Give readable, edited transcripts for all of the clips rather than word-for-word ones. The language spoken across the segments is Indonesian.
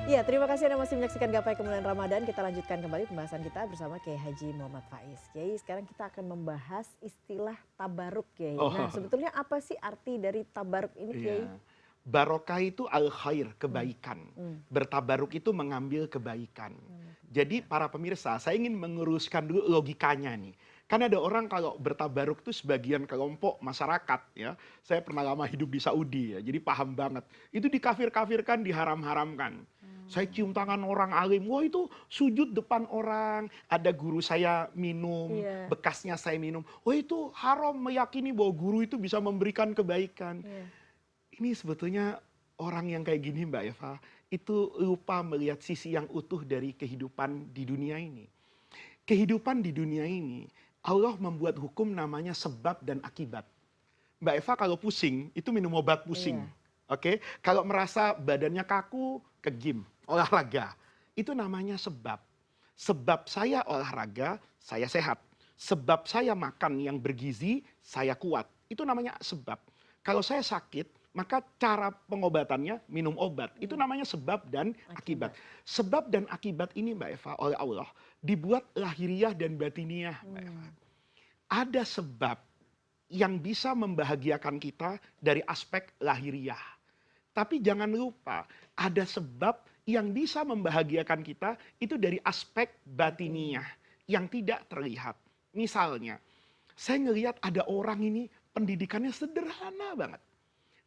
Ya, terima kasih Anda masih menyaksikan Gapai Kemuliaan Ramadan. Kita lanjutkan kembali pembahasan kita bersama Kiai Haji Muhammad Faiz. Kiai, sekarang kita akan membahas istilah tabaruk, Kiai. Nah, Oh, sebetulnya apa sih arti dari tabaruk ini, Kiai? iya. Barokah itu al-khair, Hmm, kebaikan. hmm. Bertabaruk itu mengambil kebaikan. Mengambil Jadi kebaikan. para pemirsa, saya ingin menguruskan dulu logikanya nih. Kan ada orang kalau bertabaruk itu sebagian kelompok masyarakat ya. Saya pernah lama hidup di Saudi ya, jadi paham banget. Itu dikafir-kafirkan, diharam-haramkan. Saya cium tangan orang alim, wah itu sujud depan orang. Ada guru saya minum, Iya, bekasnya saya minum. Wah itu haram, meyakini bahwa guru itu bisa memberikan kebaikan. iya. Ini sebetulnya orang yang kayak gini Mbak Eva, itu lupa melihat sisi yang utuh dari kehidupan di dunia ini. Kehidupan di dunia ini, Allah membuat hukum namanya sebab dan akibat. Mbak Eva kalau pusing, itu minum obat pusing. Iya. Oke, kalau merasa badannya kaku, ke gym, olahraga. Itu namanya sebab. Sebab saya olahraga, saya sehat. Sebab saya makan yang bergizi, saya kuat. Itu namanya sebab. Kalau saya sakit, maka cara pengobatannya minum obat. Itu namanya sebab dan akibat. Akibat. Sebab dan akibat ini Mbak Eva oleh Allah dibuat lahiriah dan batiniah Mbak Eva. Hmm. Ada sebab yang bisa membahagiakan kita dari aspek lahiriah. Tapi jangan lupa, ada sebab yang bisa membahagiakan kita itu dari aspek batiniah yang tidak terlihat. Misalnya, saya ngelihat ada orang ini pendidikannya sederhana banget.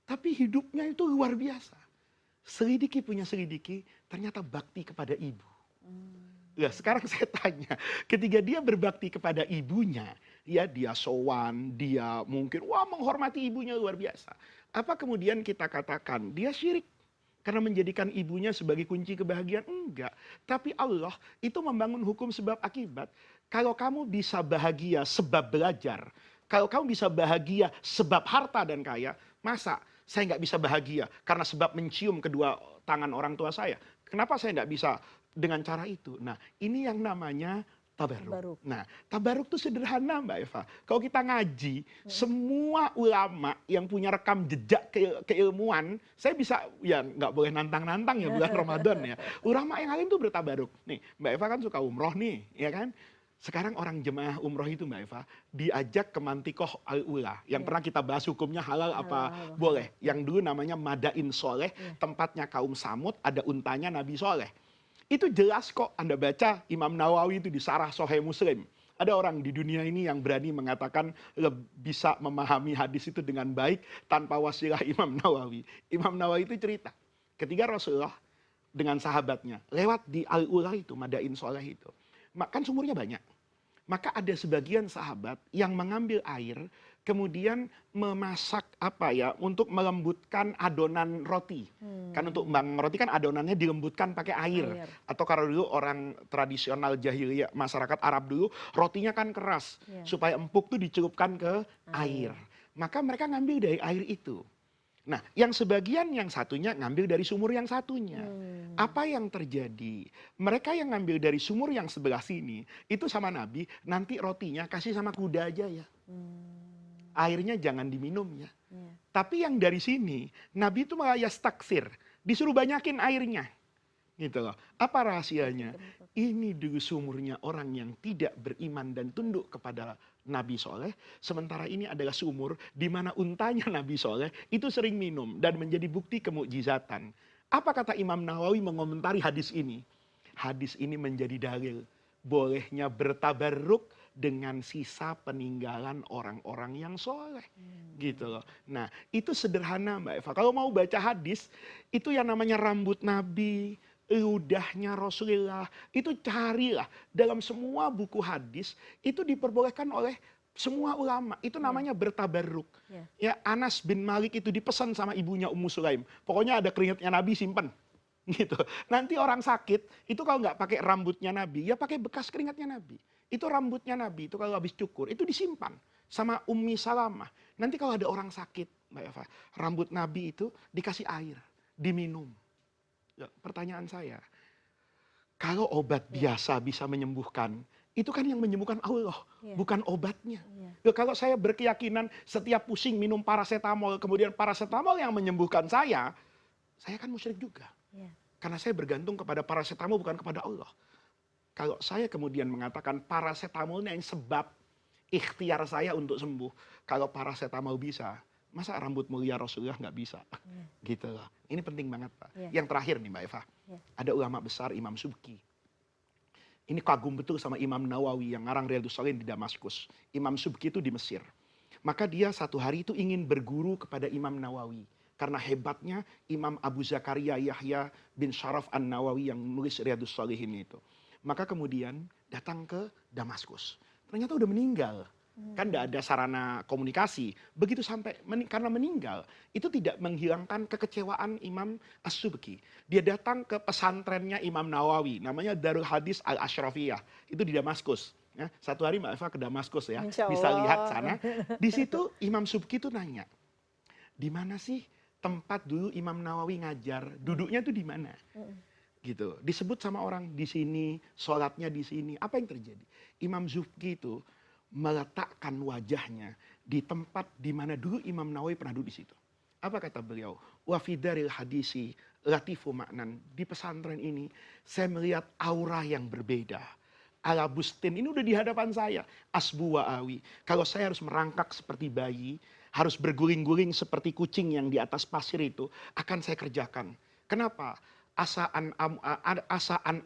Tapi hidupnya itu luar biasa. Selidiki punya selidiki, ternyata bakti kepada ibu. Ya, sekarang saya tanya, ketika dia berbakti kepada ibunya, ya dia sowan, dia mungkin wah menghormati ibunya luar biasa. Apa kemudian kita katakan dia syirik karena menjadikan ibunya sebagai kunci kebahagiaan? Enggak. Tapi Allah itu membangun hukum sebab akibat. Kalau kamu bisa bahagia sebab belajar, kalau kamu bisa bahagia sebab harta dan kaya, masa saya nggak bisa bahagia karena sebab mencium kedua tangan orang tua saya? Kenapa saya nggak bisa dengan cara itu? Nah, ini yang namanya tabaruk. Tabaruk. Nah, tabaruk itu sederhana Mbak Eva. Kalau kita ngaji, Hmm. semua ulama yang punya rekam jejak keilmuan, saya bisa, ya nggak boleh nantang-nantang ya bulan Ramadan ya. Ulama yang alim itu bertabaruk. Nih, Mbak Eva kan suka umroh nih, ya kan? Sekarang orang jemaah umroh itu Mbak Eva, diajak ke Mantikoh al-Ula. Yang Iya. pernah kita bahas hukumnya halal apa Halal, haram. boleh. Yang dulu namanya Madain Soleh, Iya. tempatnya kaum Samud, ada untanya Nabi Soleh. Itu jelas kok Anda baca Imam Nawawi itu di Sarah Sahih Muslim. Ada orang di dunia ini yang berani mengatakan bisa memahami hadis itu dengan baik tanpa wasilah Imam Nawawi. Imam Nawawi itu cerita, ketika Rasulullah dengan sahabatnya lewat di Al-Ula itu, Madain Soleh itu. Kan sumurnya banyak. Maka ada sebagian sahabat yang mengambil air, kemudian memasak apa ya, untuk melembutkan adonan roti. Kan untuk bang roti kan adonannya dilembutkan pakai air. Air. Atau kalau dulu orang tradisional jahiliyah masyarakat Arab dulu, rotinya kan keras. Iya. Supaya empuk tuh dicelupkan ke Air. air. Maka mereka ngambil dari air itu. Nah, yang sebagian yang satunya ngambil dari sumur yang satunya. Hmm. Apa yang terjadi? Mereka yang ngambil dari sumur yang sebelah sini, itu sama Nabi, nanti rotinya kasih sama kuda aja ya. Hmm. Airnya jangan diminum ya. Iya. Tapi yang dari sini, Nabi itu malah yastaksir, disuruh banyakin airnya. Gitu loh. Apa rahasianya? Ini dulu sumurnya orang yang tidak beriman dan tunduk kepada Nabi Soleh. Sementara ini adalah sumur di mana untanya Nabi Soleh itu sering minum dan menjadi bukti kemukjizatan. Apa kata Imam Nawawi mengomentari hadis ini? Hadis ini menjadi dalil bolehnya bertabarruk dengan sisa peninggalan orang-orang yang soleh. Gitu loh. Nah, itu sederhana Mbak Eva. Kalau mau baca hadis, itu yang namanya rambut Nabi, ludahnya Rasulullah, itu carilah dalam semua buku hadis, itu diperbolehkan oleh semua ulama. Itu namanya bertabarruk. Iya. Ya, Anas bin Malik itu dipesan sama ibunya Ummu Sulaim. Pokoknya ada keringatnya Nabi simpen. Gitu. Nanti orang sakit, itu kalau nggak pakai rambutnya Nabi, ya pakai bekas keringatnya Nabi. Itu rambutnya Nabi, itu kalau habis cukur, itu disimpan sama Ummi Salamah. Nanti kalau ada orang sakit, Mbak Eva, rambut Nabi itu dikasih air, diminum. Ya, pertanyaan saya, kalau obat Iya. biasa bisa menyembuhkan, itu kan yang menyembuhkan Allah, Iya. bukan obatnya. Iya. Ya, kalau saya berkeyakinan setiap pusing minum paracetamol, kemudian paracetamol yang menyembuhkan saya kan musyrik juga. Iya. Karena saya bergantung kepada paracetamol bukan kepada Allah. Kalau saya kemudian mengatakan paracetamolnya yang sebab ikhtiar saya untuk sembuh. Kalau paracetamol bisa, masa rambut mulia Rasulullah nggak bisa? Gitu loh. Ini penting banget Pak. Yang terakhir nih Mbak Eva. Ada ulama besar Imam Subki. Ini kagum betul sama Imam Nawawi yang ngarang Riyadhus Shalihin di Damaskus. Imam Subki itu di Mesir. Maka dia satu hari itu ingin berguru kepada Imam Nawawi. Karena hebatnya Imam Abu Zakaria Yahya bin Sharaf An-Nawawi yang menulis Riyadhus Shalihin itu. Maka kemudian datang ke Damaskus. Ternyata udah meninggal. Kan tidak ada sarana komunikasi. Begitu sampai karena meninggal, itu tidak menghilangkan kekecewaan Imam As-Subki. Dia datang ke pesantrennya Imam Nawawi, namanya Darul Hadis Al-Ashrafiyah. Itu di Damaskus. Ya, satu hari Mbak Eva ke Damaskus ya, bisa lihat sana. Di situ Imam Subki itu nanya, di mana sih tempat dulu Imam Nawawi ngajar? Duduknya itu di mana? Gitu. Disebut sama orang di sini, sholatnya di sini. Apa yang terjadi? Imam Subki itu meletakkan wajahnya di tempat di mana dulu Imam Nawawi pernah duduk di situ. Apa kata beliau? Wa fidaril hadisi latifu maknan. Di pesantren ini saya melihat aura yang berbeda. Ala bustin ini udah di hadapan saya. Asbu wa awi. Kalau saya harus merangkak seperti bayi, harus berguling-guling seperti kucing yang di atas pasir itu, akan saya kerjakan. Kenapa? Asaan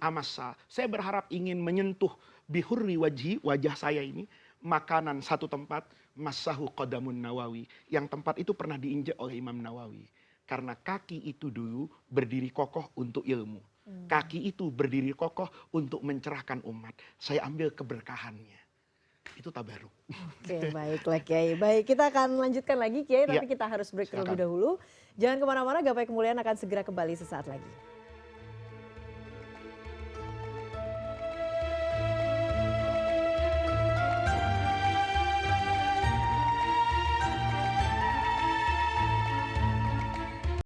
amasa. Saya berharap ingin menyentuh bihurri wajhi, wajah saya ini, makanan satu tempat, masahu qadamun Nawawi, yang tempat itu pernah diinjak oleh Imam Nawawi. Karena kaki itu dulu berdiri kokoh untuk ilmu. Kaki itu berdiri kokoh untuk mencerahkan umat. Saya ambil keberkahannya. Itu tabaruk. Oke, baiklah Kiai. Baik, kita akan lanjutkan lagi Kiai, tapi kita harus break terlebih dahulu. Jangan kemana-mana, Gapai Kemuliaan akan segera kembali sesaat lagi.